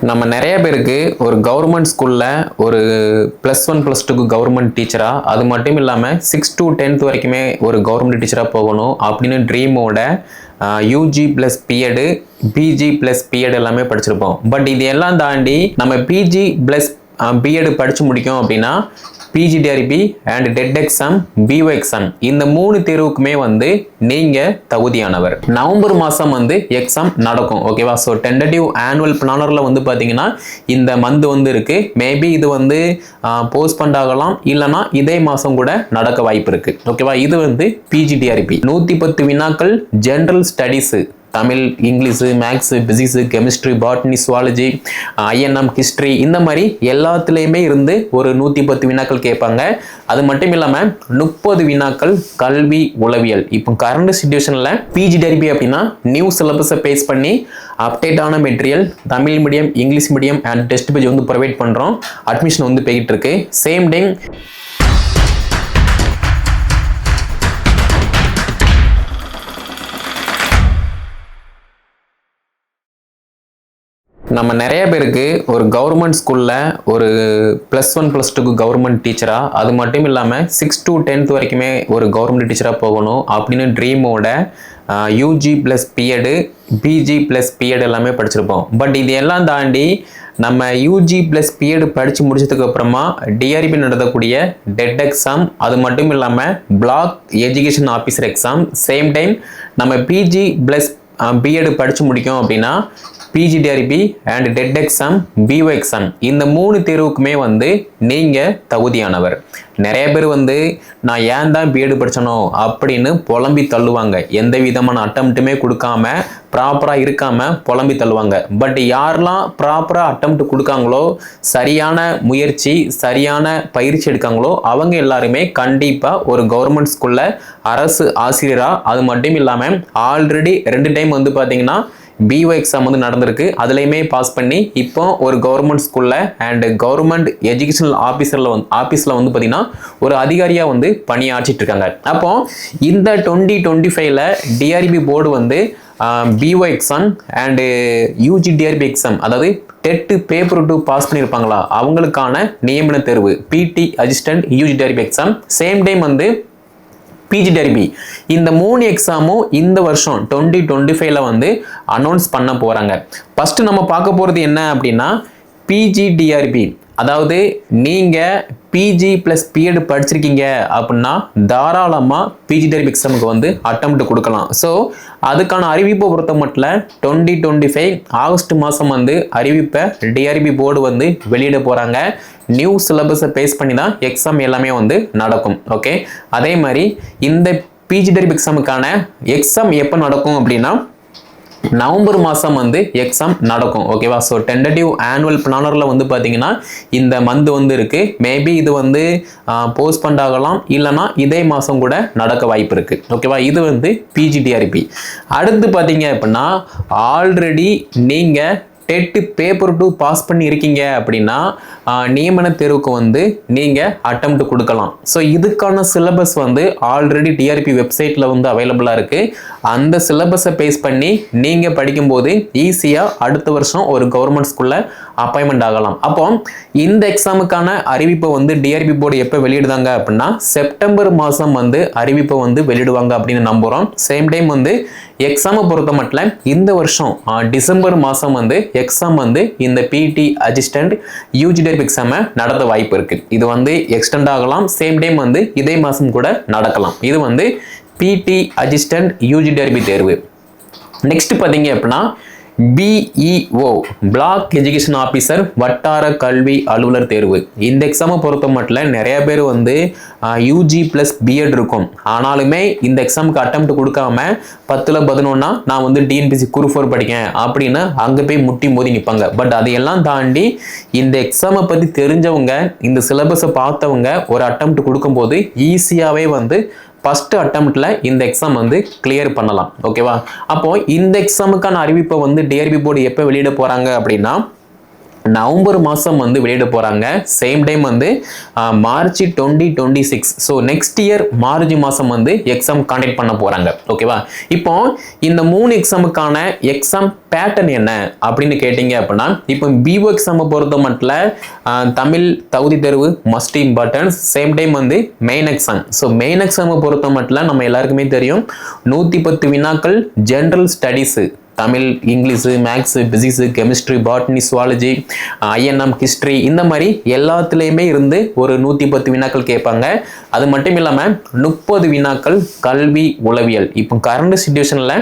நம்ம நிறைய பேருக்கு ஒரு கவர்மெண்ட் ஸ்கூல்ல ஒரு +1 +2க்கு கவர்மெண்ட் டீச்சரா, அது மட்டும் இல்லாம 6 to 10th வரைக்குமே ஒரு கவர்மெண்ட் டீச்சரா போகணும் அப்படின்னு ட்ரீமோட UG plus BEd, PG plus BEd எல்லாமே படிச்சிருப்போம். பட் இது எல்லாம் தாண்டி நம்ம பிஜி ப்ளஸ் பிஎட் படிச்சு முடிக்கும் அப்படின்னா PGTRB and TET exam, PO exam இந்த 3 தேர்வுக்குமே நீங்க தகுதியானவர். நவம்பர் மாசம் எக்ஸாம் நடக்கும். ஓகேவா? ஸோ டென்டேட்டிவ் ஆனுவல் பிளானர்ல பாத்தீங்கன்னா இந்த மந்த் இருக்கு. மேபி இது போஸ்ட்பண்ட் ஆகலாம், இல்லைன்னா இதே மாசம் கூட நடக்க வாய்ப்பு இருக்கு. ஓகேவா? இது பிஜிடிஆர்பி 110 வினாக்கள் general studies, Tamil, English, maths, physics, chemistry, botany, zoology, INM, history இந்த மாதிரி எல்லாத்துலேயுமே இருந்து ஒரு 110 வினாக்கள் கேட்பாங்க. அது மட்டும் இல்லாமல் 30 வினாக்கள் கல்வி உளவியல். இப்போ கரண்ட் சிச்சுவேஷனில் பிஜிடிஆர்பி அப்படின்னா நியூ சிலபஸை பேஸ் பண்ணி அப்டேட்டான material Tamil medium, English medium and test page provide பண்ணுறோம். அட்மிஷன் போய்கிட்டு இருக்கு. சேம் டைம் நம்ம நிறைய பேருக்கு ஒரு கவர்மெண்ட் ஸ்கூல்ல ஒரு +1 +2க்கு கவர்மெண்ட் டீச்சரா, அது மட்டும் இல்லாமல் 6 to 10th வரைக்குமே ஒரு கவர்மெண்ட் டீச்சரா போகணும் அப்படின்னு ட்ரீமோட UG plus BEd, PG plus BEd எல்லாமே படிச்சிருப்போம். பட் இது எல்லாம் தாண்டி நம்ம யூஜி ப்ளஸ் பிஎட் படித்து முடிச்சதுக்கு அப்புறமா டிஆர்பி நடத்தக்கூடிய டெட் எக்ஸாம், அது மட்டும் இல்லாமல் block education officer exam, same time நம்ம பிஜி ப்ளஸ் பிஎட் படித்து முடிக்கும் அப்படின்னா PGTRB and TET exam, PO exam இந்த 3 தேர்வுக்குமே நீங்க தகுதியானவர். நிறைய பேர் நான் ஏன் தான் பிஎட் படிச்சனோ அப்படின்னு புலம்பி தள்ளுவாங்க. எந்த விதமான அட்டம்ப்ட்டுமே கொடுக்காம ப்ராப்பராக இருக்காம புலம்பி தள்ளுவாங்க. பட் யாரெல்லாம் ப்ராப்பராக அட்டம்ப்ட் கொடுக்காங்களோ, சரியான முயற்சி, சரியான பயிற்சி எடுக்காங்களோ அவங்க எல்லாருமே கண்டிப்பாக ஒரு கவர்மெண்ட் ஸ்கூல்ல அரசு ஆசிரியராக, அது மட்டும் இல்லாமல் ஆல்ரெடி 2 டைம் பார்த்தீங்கன்னா பிஓ எக்ஸாம் நடந்திருக்கு. அதுலேயுமே பாஸ் பண்ணி இப்போ ஒரு கவர்மெண்ட் ஸ்கூல்ல அண்ட் கவர்மெண்ட் எஜுகேஷனல் ஆஃபீஸில் பார்த்தீங்கன்னா ஒரு அதிகாரியாக பணியாற்றிட்டு இருக்காங்க. அப்போ இந்த 2025ல TRB board BO exam and UGTRB exam, அதாவது டெட் பேப்பர் 2 பாஸ் பண்ணியிருப்பாங்களா அவங்களுக்கான நியமன தேர்வு BT assistant UGTRB exam, same time PGTRB இந்த 3 எக்ஸாமும் இந்த வருஷம் 2025ல அனௌன்ஸ் பண்ண போறாங்க. ஃபர்ஸ்ட் நம்ம பார்க்க போறது என்ன அப்படின்னா பிஜிடிஆர்பி, அதாவது நீங்க பிஜி ப்ளஸ் பிஎட் படிச்சிருக்கீங்க அப்படின்னா தாராளமாக பிஜிடிஆர்பி எக்ஸாமுக்கு அட்டெம்ப்ட் கொடுக்கலாம். ஸோ அதுக்கான அறிவிப்பை பொறுத்த மட்டும் 2025 ஆகஸ்ட் மாதம் அறிவிப்பை டிஆர்பி போர்டு வெளியிட போகிறாங்க. நியூ சிலபஸை பேஸ் பண்ணி தான் எக்ஸாம் எல்லாமே நடக்கும். ஓகே, அதே மாதிரி இந்த பிஜிடிஆர்பி எக்ஸாமுக்கான எக்ஸாம் எப்போ நடக்கும் அப்படின்னா நவம்பர் மாதம் எக்ஸாம் நடக்கும். ஓகேவா? ஸோ டென்டேட்டிவ் ஆனுவல் பிளானரில் பார்த்தீங்கன்னா இந்த மந்த் இருக்கு. மேபி இது போஸ்ட்பண்ட் ஆகலாம், இல்லைன்னா இதே மாதம் கூட நடக்க வாய்ப்பு இருக்கு. ஓகேவா? இது பிஜிடிஆர்பி. அடுத்து பார்த்தீங்க அப்படின்னா ஆல்ரெடி நீங்கள் டெட் பேப்பர் 2 பாஸ் பண்ணி இருக்கீங்க அப்படின்னா நியமன தேர்வுக்கு நீங்கள் அட்டெம்ப்ட் கொடுக்கலாம். ஸோ இதுக்கான சிலபஸ் ஆல்ரெடி டிஆர்பி வெப்சைட்டில் அவைலபிளாக இருக்குது. அந்த சிலபஸை பேஸ் பண்ணி நீங்கள் படிக்கும்போது ஈஸியாக அடுத்த வருஷம் ஒரு கவர்மெண்ட் ஸ்கூலில் அப்பாயின்மெண்ட் ஆகலாம். அப்போ இந்த எக்ஸாமுக்கான அறிவிப்பை டிஆர்பி போர்டு எப்போ வெளியிடுதாங்க அப்படின்னா செப்டம்பர் மாதம் அறிவிப்பை வெளியிடுவாங்க அப்படின்னு நம்புகிறோம். சேம் டைம் எக்ஸாமை பொறுத்த மட்டும் இந்த வருஷம் டிசம்பர் மாதம் எக்ஸாம் இந்த பிடி அசிஸ்டன்ட் யூஜிடிஆர்பி எக்ஸாமை நடத்த வாய்ப்பு இருக்கு. இது எக்ஸ்டெண்ட் ஆகலாம். சேம் டைம் இதே மாதம் கூட நடக்கலாம். இது பிடி அசிஸ்டன்ட் யூஜிடிஆர்பி தேர்வு. நெக்ஸ்ட் பார்த்தீங்க அப்படின்னா பிஇஓ பிளாக் எஜுகேஷன் ஆஃபீஸர் வட்டார கல்வி அலுவலர் தேர்வு. இந்த எக்ஸாமை பொறுத்த மட்டும் நிறைய பேர் யூஜி ப்ளஸ் பிஎட் இருக்கும். ஆனாலுமே இந்த எக்ஸாமுக்கு அட்டெம்ப்ட் கொடுக்காம 10ல் 11 நான் டிஎன்பிசி குரூப் 4 படிக்கேன் அப்படின்னு அங்கே போய் முட்டி மோதி நிற்பாங்க. பட் அதையெல்லாம் தாண்டி இந்த எக்ஸாமை பற்றி தெரிஞ்சவங்க, இந்த சிலபஸை பார்த்தவங்க ஒரு அட்டெம்ப்ட் கொடுக்கும்போது ஈஸியாகவே ஃபர்ஸ்ட் அட்டெம்ப்ட்ல இந்த எக்ஸாம் கிளியர் பண்ணலாம். ஓகேவா? அப்போ இந்த எக்ஸாமுக்கான அறிவிப்பை டிஆர்பி போர்டு எப்போ வெளியிட போறாங்க அப்படின்னா நவம்பர் மாதம் வந்து வெளியிட போகிறாங்க. சேம் டைம் வந்து March 2026. So next year March மாதம் வந்து எக்ஸாம் காண்டக்ட் பண்ண போகிறாங்க. ஓகேவா? இப்போ இந்த 3 எக்ஸாமுக்கான எக்ஸாம் பேட்டர்ன் என்ன அப்படின்னு கேட்டிங்க அப்படின்னா, இப்போ பிஓ எக்ஸாமை பொறுத்த மட்டும் தமிழ் தகுதி தேர்வு மஸ்ட் இம்பார்ட்டன்ஸ். சேம் டைம் வந்து மெயின் எக்ஸாம். ஸோ மெயின் எக்ஸாமை பொறுத்த மட்டும் நம்ம எல்லாருக்குமே தெரியும் 110 வினாக்கள் general studies, Tamil, English, maths, physics, chemistry, botany, zoology, INM, history, இந்த மாதிரி எல்லாத்துலேயுமே இருந்து ஒரு 110 வினாக்கள் கேட்பாங்க. அது மட்டும் இல்லாமல் 30 வினாக்கள் கல்வி உளவியல். இப்போ கரண்ட் சிச்சுவேஷனில்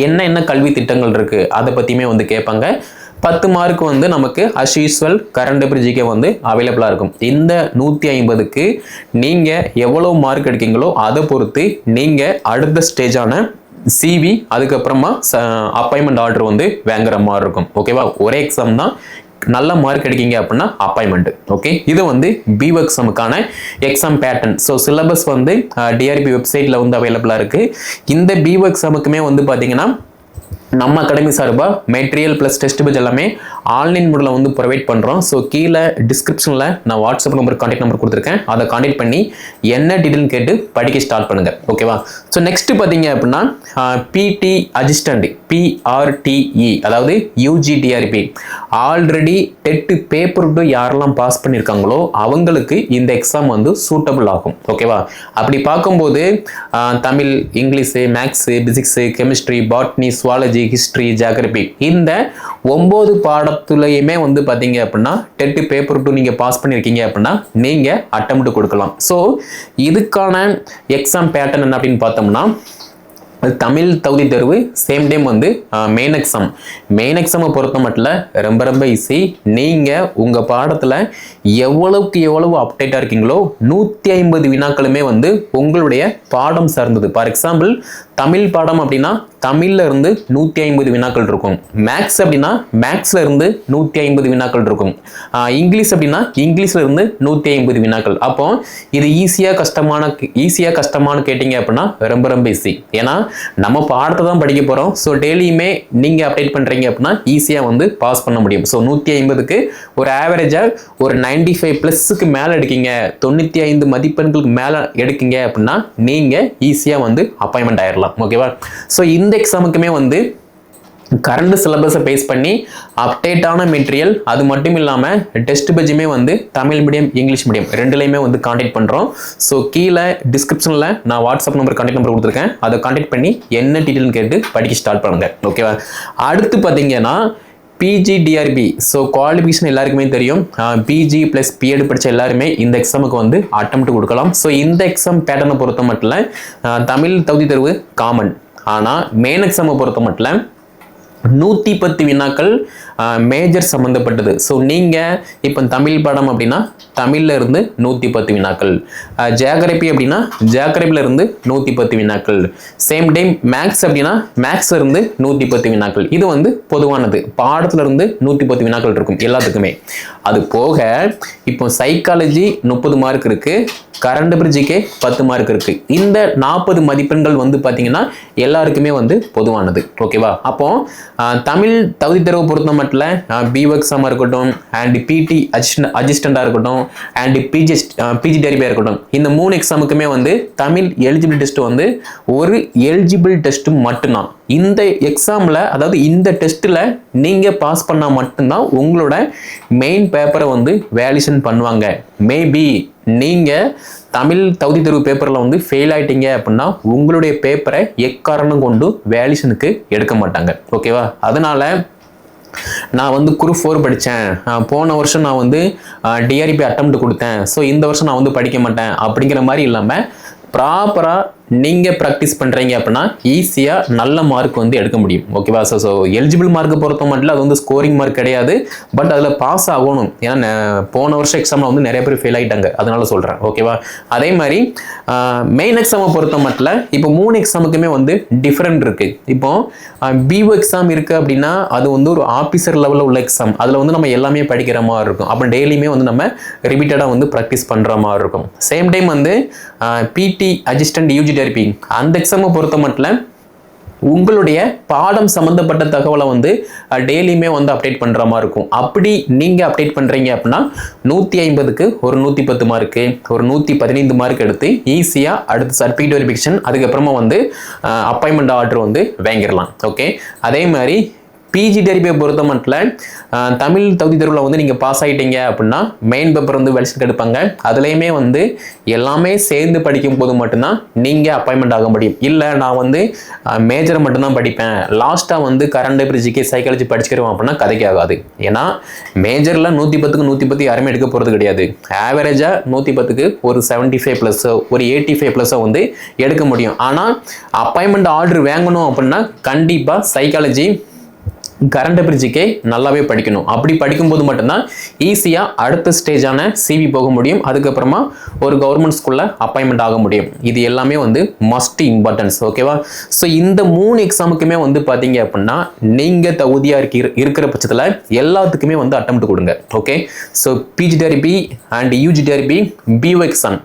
என்ன கல்வி திட்டங்கள் இருக்குது அதை பற்றியுமே வந்து கேட்பாங்க. 10 மார்க் வந்து நமக்கு as usual current affair GK வந்து அவைலபிளாக இருக்கும். இந்த 150க்கு நீங்கள் எவ்வளோ மார்க் எடுக்கீங்களோ அதை பொறுத்து நீங்கள் அடுத்த ஸ்டேஜான சிவி, அதுக்கப்புறமா அப்பாயின்மெண்ட் ஆர்டர் வந்து வாங்குற மாதிரி இருக்கும். ஓகேவா? ஒரே எக்ஸாம் தான், நல்ல மார்க் எடுக்கீங்க அப்படின்னா அப்பாயின்மெண்ட். ஓகே, இது வந்து பிஓ எக்ஸாமுக்கான எக்ஸாம் பேட்டர்ன். ஸோ சிலபஸ் வந்து டிஆர்பி வெப்சைட்டில் வந்து அவைலபிளாக இருக்குது. இந்த பிஓ எக்ஸாமுக்குமே வந்து பார்த்தீங்கன்னா நம்ம அகாடமி சார்பாக மெட்டீரியல் ப்ளஸ் டெஸ்ட் பேஜ் எல்லாமே ஆன்லைன் மோடில் வந்து ப்ரொவைட் பண்ணுறோம். ஸோ கீழே டிஸ்கிரிப்ஷனில் நான் வாட்ஸ்அப் நம்பர், கான்டாக்ட் நம்பர் கொடுத்துருக்கேன். அதை கான்டாக்ட் பண்ணி என்ன டீட்டெயில் கேட்டு படிக்க ஸ்டார்ட் பண்ணுங்கள். ஓகேவா? ஸோ நெக்ஸ்ட் பார்த்தீங்க அப்படின்னா பிடி அசிஸ்டண்ட், பிஆர்டிஇ, அதாவது UGTRB, already dead paper to யாரெல்லாம் பாஸ் பண்ணியிருக்காங்களோ அவங்களுக்கு இந்த எக்ஸாம் வந்து சூட்டபிள் ஆகும். ஓகேவா? அப்படி பார்க்கும்போது Tamil, English, maths, physics, chemistry, botany, zoology, history, geography, இந்த 9 பாடத்துலையுமே வந்து பார்த்தீங்க அப்படின்னா டெட் பேப்பர் 2 நீங்கள் பாஸ் பண்ணியிருக்கீங்க அப்படின்னா நீங்கள் அட்டெம்ப்ட் கொடுக்கலாம். ஸோ இதுக்கான எக்ஸாம் பேட்டர்ன் என்ன அப்படின்னு பார்த்தோம்னா, தமிழ் தகுதி தேர்வு சேம் டைம் வந்து மெயின் எக்ஸாம். மெயின் எக்ஸாமை பொறுத்த மட்டும் ரொம்ப ஈஸி. நீங்கள் உங்கள் பாடத்தில் எவ்வளவுக்கு எவ்வளவு அப்டேட்டாக இருக்கீங்களோ 150 வினாக்களுமே வந்து உங்களுடைய பாடம் சார்ந்தது. ஃபார் எக்ஸாம்பிள் தமிழ் பாடம் அப்படின்னா தமிழ்ல இருந்து 150 வினாக்கள் இருக்கும். மேக்ஸ் அப்படின்னா மேக்ஸ்ல இருந்து 150 வினாக்கள் இருக்கும். இங்கிலீஷ் அப்படின்னா இங்கிலீஷ்ல இருந்து 150 வினாக்கள். அப்போ இது ஈஸியாக கஷ்டமானு கேட்டீங்க அப்படின்னா ரொம்ப ஈஸி. ஏன்னா நம்ம பாடத்தை தான் படிக்க போகிறோம். ஸோ டெய்லியுமே நீங்கள் அப்டேட் பண்ணுறீங்க அப்படின்னா ஈஸியாக வந்து பாஸ் பண்ண முடியும். ஸோ 150க்கு ஒரு ஆவரேஜாக ஒரு 95+க்கு மேலே எடுக்கீங்க, 95 மதிப்பெண்களுக்கு மேலே எடுக்கீங்க அப்படின்னா நீங்கள் ஈஸியாக வந்து அப்பாயின்மெண்ட் ஆயிடலாம். ஓகேவா? ஸோ இந்த எக்ஸாமுக்குமே வந்து கரண்ட் சிலபஸை பேஸ் பண்ணி அப்டேட்டான மெட்டீரியல், அது மட்டும் இல்லாமல் டெஸ்ட் பேஜுமே வந்து தமிழ் மீடியம், இங்கிலீஷ் மீடியம் ரெண்டுலையுமே வந்து கான்டாக்ட் பண்ணுறோம். ஸோ கீழே டிஸ்கிரிப்ஷனில் நான் வாட்ஸ்அப் நம்பர், கான்டாக்ட் நம்பர் கொடுத்துருக்கேன். அதை கான்டாக்ட் பண்ணி என்ன டீட்டெயில்னு கேட்டு படிக்க ஸ்டார்ட் பண்ணுங்க. ஓகேவா? அடுத்து பார்த்தீங்கன்னா பிஜிடிஆர்பி. ஸோ குவாலிஃபிகேஷன் எல்லாருக்குமே தெரியும். பிஜி ப்ளஸ் பிஎட் படித்த எல்லாருமே இந்த எக்ஸாமுக்கு வந்து அட்டெம்ப்ட் கொடுக்கலாம். ஸோ இந்த எக்ஸாம் பேட்டர்னை பொறுத்த மட்டும் தமிழ் தகுதி தேர்வு காமன். ஆனால் மெயின் எக்ஸாமை பொறுத்த மட்டும் 110 வினாக்கள் மேஜர் சம்மந்தப்பட்டது. ஸோ நீங்கள் இப்போ தமிழ் பாடம் அப்படின்னா தமிழில் இருந்து 110 வினாக்கள், ஜியோகிராஃபி அப்படின்னா ஜியோகிராஃபியில் இருந்து 110 வினாக்கள், சேம் டைம் மேக்ஸ் அப்படின்னா மேக்ஸ்ல இருந்து 110 வினாக்கள். இது வந்து பொதுவானது. பாடத்துல இருந்து 110 வினாக்கள் இருக்கும் எல்லாத்துக்குமே. அது போக இப்போ சைக்காலஜி 30 மார்க் இருக்கு, கரண்ட் அஃபேர் ஜிகே 10 மார்க் இருக்கு. இந்த 40 மதிப்பெண்கள் வந்து பார்த்தீங்கன்னா எல்லாருக்குமே வந்து பொதுவானது. ஓகேவா? அப்போ தமிழ் தகுதி தேர்வு பொறுத்த மட்டும் பிஓ எக்ஸாமா இருக்கட்டும், அண்ட் பிடி அசிஸ்டண்டா இருக்கட்டும், அண்ட் பிஜிடிஆர்பியா இருக்கட்டும், இந்த 3 எக்ஸாமுக்குமே வந்து தமிழ் எலிஜிபிள் டெஸ்ட் வந்து ஒரு எலிஜிபிள் டெஸ்ட் மட்டும்தான். இந்த எக்ஸாம்ல, அதாவது இந்த டெஸ்ட்ல நீங்க பாஸ் பண்ணா மட்டும்தான் உங்களோட மெயின் பேப்பரை வந்து வேலிடேஷன் பண்ணுவாங்க. மேபி நீங்க தமிழ் தகுதி தேர்வு பேப்பர்ல வந்து ஃபெயில் ஆயிட்டீங்க அப்படின்னா உங்களுடைய பேப்பரை எக்காரணம் கொண்டு வேலிடேஷனுக்கு எடுக்க மாட்டாங்க. ஓகேவா? அதனால நான் வந்து குரூப் 4 படித்தேன், போன வருஷம் நான் வந்து டிஆர்பி அட்டெம்ப்ட் கொடுத்தேன், ஸோ இந்த வருஷம் நான் வந்து படிக்க மாட்டேன் அப்படிங்கிற மாதிரி இல்லாமல் ப்ராப்பராக நீங்கள் ப்ராக்டிஸ் பண்ணுறீங்க அப்படின்னா ஈஸியாக நல்ல மார்க் வந்து எடுக்க முடியும். ஓகேவா? ஸோ எலிஜிபிள் மார்க்கை பொறுத்த மட்டும் அது வந்து ஸ்கோரிங் மார்க் கிடையாது, பட் அதில் பாஸ் ஆகணும். ஏன்னா போன வருஷம் எக்ஸாமில் வந்து நிறைய பேர் ஃபெயில் ஆகிட்டாங்க, அதனால சொல்கிறேன். ஓகேவா? அதே மாதிரி மெயின் எக்ஸாமை பொறுத்த மட்டும் இப்போ 3 எக்ஸாமுக்குமே வந்து டிஃப்ரெண்ட் இருக்குது. இப்போ பிஓ எக்ஸாம் இருக்குது அப்படின்னா அது வந்து ஒரு ஆஃபீஸர் லெவலில் உள்ள எக்ஸாம். அதில் வந்து நம்ம எல்லாமே படிக்கிற மாதிரி இருக்கும். அப்போ டெய்லியுமே வந்து நம்ம ரிப்பீட்டடாக வந்து ப்ராக்டிஸ் பண்ணுற மாதிரி இருக்கும். சேம் டைம் வந்து பிடி அசிஸ்டன்ட் யூஜிடிஆர்பி அந்த எக்ஸாமை பொறுத்த மட்டும் உங்களுடைய பாடம் சம்மந்தப்பட்ட தகவலை வந்து டெய்லியுமே வந்து அப்டேட் பண்ணுற மாதிரி இருக்கும். அப்படி நீங்கள் அப்டேட் பண்ணுறீங்க அப்படின்னா 150க்கு ஒரு 110 மார்க்கு, ஒரு 115 மார்க் எடுத்து ஈஸியாக அடுத்து சர்டிஃபிகேட் வெரிஃபிகேஷன், அதுக்கப்புறமா வந்து அப்பாயின்மெண்ட் ஆர்டர் வந்து வாங்கிடலாம். ஓகே, அதே மாதிரி பிஜி டெரிபியை பொறுத்த மட்டும் தமிழ் தகுதி தேர்வில் வந்து நீங்கள் பாஸ் ஆகிட்டீங்க அப்படின்னா மெயின் பேப்பர் வந்து வெல்ஷன் எடுப்பாங்க. அதுலேயுமே வந்து எல்லாமே சேர்ந்து படிக்கும் போது மட்டும்தான் நீங்கள் அப்பாயின்மெண்ட் ஆக முடியும். இல்லை நான் வந்து மேஜரை மட்டும்தான் படிப்பேன், லாஸ்ட்டாக வந்து கரண்ட் பிரிட்ஜிக்கு சைக்காலஜி படிச்சுக்கிறோம் அப்படின்னா கதைக்கு ஆகாது. ஏன்னா மேஜரில் 110க்கு 110 யாருமே எடுக்க போகிறது கிடையாது. ஆவரேஜாக 110க்கு ஒரு 75+, ஒரு 85+ வந்து எடுக்க முடியும். ஆனால் அப்பாயின்மெண்ட் ஆர்டர் வாங்கணும் அப்படின்னா கண்டிப்பாக சைக்காலஜி கரண்ட் பிரிட்ஜுக்கே நல்லாவே படிக்கணும். அப்படி படிக்கும்போது மட்டும்தான் ஈஸியாக அடுத்த ஸ்டேஜான சிவி போக முடியும். அதுக்கப்புறமா ஒரு கவர்மெண்ட் ஸ்கூலில் அப்பாயின்மெண்ட் ஆக முடியும். இது எல்லாமே வந்து மஸ்ட் இம்பார்ட்டன்ஸ். ஓகேவா? ஸோ இந்த 3 எக்ஸாமுக்குமே வந்து பார்த்தீங்க அப்படின்னா நீங்கள் தகுதியாக இருக்கிற பட்சத்தில் எல்லாத்துக்குமே வந்து அட்டெம்ப்ட் கொடுங்க. Okay, so PGTRB and UGTRB PO exam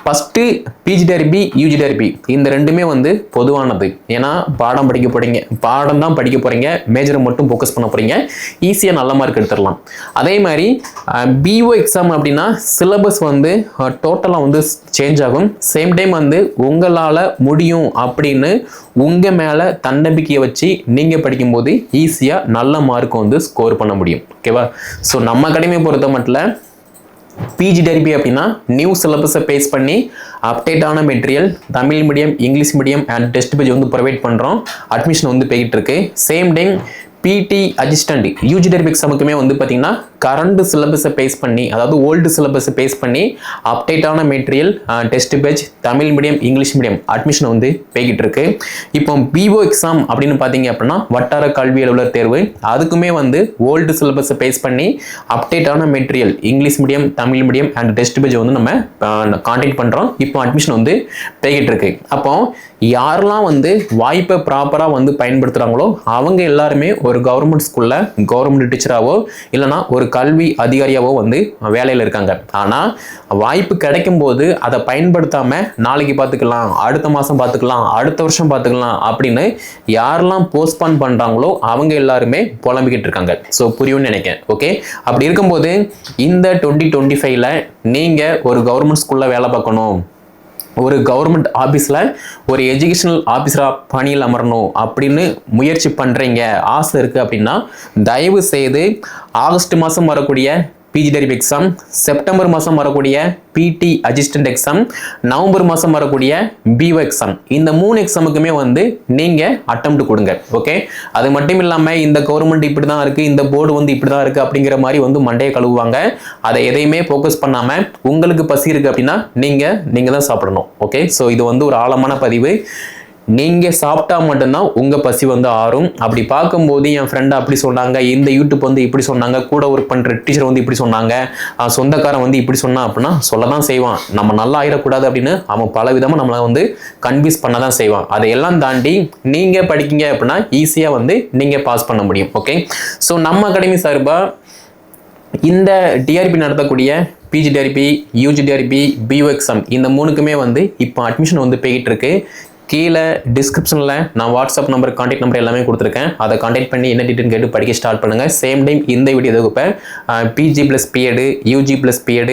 first PGTRB UGTRB இந்த ரெண்டுமே வந்து பொதுவானது. ஏன்னா பாடம் படிக்க போகிறீங்க, பாடம் தான் படிக்க போகிறீங்க, மேஜரை மட்டும் ஃபோக்கஸ் பண்ண போகிறீங்க, ஈஸியாக நல்ல மார்க் எடுத்துடலாம். அதே மாதிரி பிஓ எக்ஸாம் அப்படின்னா சிலபஸ் வந்து டோட்டலாக வந்து சேஞ்ச் ஆகும். சேம் டைம் வந்து உங்களால் முடியும் அப்படின்னு உங்கள் மேலே தன்னம்பிக்கையை வச்சு நீங்கள் படிக்கும்போது ஈஸியாக நல்ல மார்க் வந்து ஸ்கோர் பண்ண முடியும். ஓகேவா? ஸோ நம்ம அகாடமியை பொறுத்த மட்டும் பிஜிடிஆர்பி அப்படின்னா நியூ சிலபஸை பேஸ் பண்ணி அப்டேட்டான material Tamil medium, English medium and test page வந்து ப்ரொவைட் பண்ணுறோம். அட்மிஷன் வந்து போய்கிட்டு இருக்கு. Same time BT assistant UGTRB எக்ஸாமுக்குமே வந்து பார்த்தீங்கன்னா கரண்ட் சிலபஸை பேஸ் பண்ணி, அதாவது ஓல்டு சிலபஸை பேஸ் பண்ணி அப்டேட்டான material test page Tamil medium, English medium admission வந்து போய்கிட்டு இருக்கு. இப்போ பிஓ எக்ஸாம் அப்படின்னு பார்த்தீங்க அப்படின்னா வட்டார கல்வி அலுவலர் தேர்வு, அதுக்குமே வந்து ஓல்டு சிலபஸை பேஸ் பண்ணி அப்டேட்டான material English medium, Tamil medium and test page வந்து நம்ம கான்டாக்ட் பண்ணுறோம். இப்போ அட்மிஷன் வந்து போய்கிட்டு இருக்கு. அப்போ யாரெல்லாம் வந்து வாய்ப்பை ப்ராப்பராக வந்து பயன்படுத்துகிறாங்களோ அவங்க எல்லாருமே ஒரு கவர்மெண்ட் ஸ்கூலில் கவர்மெண்ட் டீச்சராகவோ இல்லைனா ஒரு கல்வி அதிகாரியாவோ வந்து வேலையில் இருக்காங்க. ஆனால் வாய்ப்பு கிடைக்கும் போது அதை பயன்படுத்தாமல் நாளைக்கு பார்த்துக்கலாம், அடுத்த மாதம் பார்த்துக்கலாம், அடுத்த வருஷம் பார்த்துக்கலாம் அப்படின்னு யாரெல்லாம் போஸ்ட்பான் பண்ணுறாங்களோ அவங்க எல்லாருமே புலம்பிக்கிட்டு இருக்காங்க. ஸோ புரியும்னு நினைக்கிறேன். ஓகே, அப்படி இருக்கும்போது இந்த 2025ல் நீங்கள் ஒரு கவர்மெண்ட் ஸ்கூலில் வேலை பார்க்கணும், ஒரு கவர்மெண்ட் ஆஃபீஸில் ஒரு எஜுகேஷனல் ஆஃபீஸராக பணியில் அமரணும் அப்படின்னு முயற்சி பண்ணுறீங்க, ஆசை இருக்குது அப்படின்னா தயவு செய்து ஆகஸ்ட் மாதம் வரக்கூடிய பிஜிடிஆர்பி எக்ஸாம், செப்டம்பர் மாதம் வரக்கூடிய பிடி அசிஸ்டன்ட் எக்ஸாம், நவம்பர் மாதம் வரக்கூடிய பிஓ எக்ஸாம், இந்த 3 எக்ஸாமுக்குமே வந்து நீங்கள் அட்டெம்ப்ட் கொடுங்க. ஓகே, அது மட்டும் இல்லாமல் இந்த கவர்மெண்ட் இப்படி தான் இருக்குது, இந்த போர்டு வந்து இப்படி தான் இருக்குது அப்படிங்கிற மாதிரி வந்து மண்டையை கழுவுவாங்க. அதை எதையுமே ஃபோக்கஸ் பண்ணாமல் உங்களுக்கு பசி இருக்குது அப்படின்னா நீங்கள் தான் சாப்பிடணும். ஓகே, ஸோ இது வந்து ஒரு ஆழமான பதிவு. நீங்கள் சாப்பிட்டா மட்டும்தான் உங்கள் பசி வந்து ஆறும். அப்படி பார்க்கும்போது என் ஃப்ரெண்டு அப்படி சொன்னாங்க, இந்த யூடியூப் வந்து இப்படி சொன்னாங்க, கூட ஒர்க் பண்ணுற டீச்சர் வந்து இப்படி சொன்னாங்க, சொந்தக்காரன் வந்து இப்படி சொன்னான் அப்படின்னா சொல்ல தான் செய்வான். நம்ம நல்லா ஆயிடக்கூடாது அப்படின்னு அவன் பல விதமாக நம்மளை வந்து கன்வின்ஸ் பண்ண தான் செய்வான். அதையெல்லாம் தாண்டி நீங்கள் படிக்கீங்க அப்படின்னா ஈஸியாக வந்து நீங்கள் பாஸ் பண்ண முடியும். ஓகே, ஸோ நம்ம அகாடமி சார்பாக இந்த டிஆர்பி நடத்தக்கூடிய பிஜிடிஆர்பி, யூஜிடிஆர்பி, பிஓ எக்ஸாம் இந்த 3க்குமே வந்து இப்போ அட்மிஷன் வந்து போய்கிட்டு இருக்கு. கீழே டிஸ்கிரிப்ஷனில் நான் வாட்ஸ்அப் நம்பர், கான்டாக்ட் நம்பர் எல்லாமே கொடுத்துருக்கேன். அதை கான்டாக்ட் பண்ணி என்ன டீட்டெயில் கேட்டு படிக்க ஸ்டார்ட் பண்ணுங்கள். சேம் டைம் இந்த வீடியோ தொகுப்பை PG+PED, UG+PED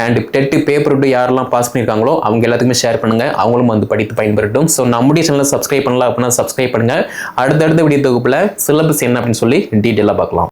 and dead paper விட்டு யாரெல்லாம் பாஸ் பண்ணியிருக்காங்களோ அவங்க எல்லாத்துக்குமே ஷேர் பண்ணுங்கள், அவங்களும் வந்து படித்து பயன்பெறட்டும். ஸோ நம்முடைய சேனலை சப்ஸ்கிரைப் பண்ணலாம் அப்படின்னா சப்ஸ்கிரைப் பண்ணுங்கள். அடுத்தடுத்த வீடியோ தொகுப்பில் சிலபஸ் என்ன அப்படின்னு சொல்லி டீட்டெயிலாக பார்க்கலாம்.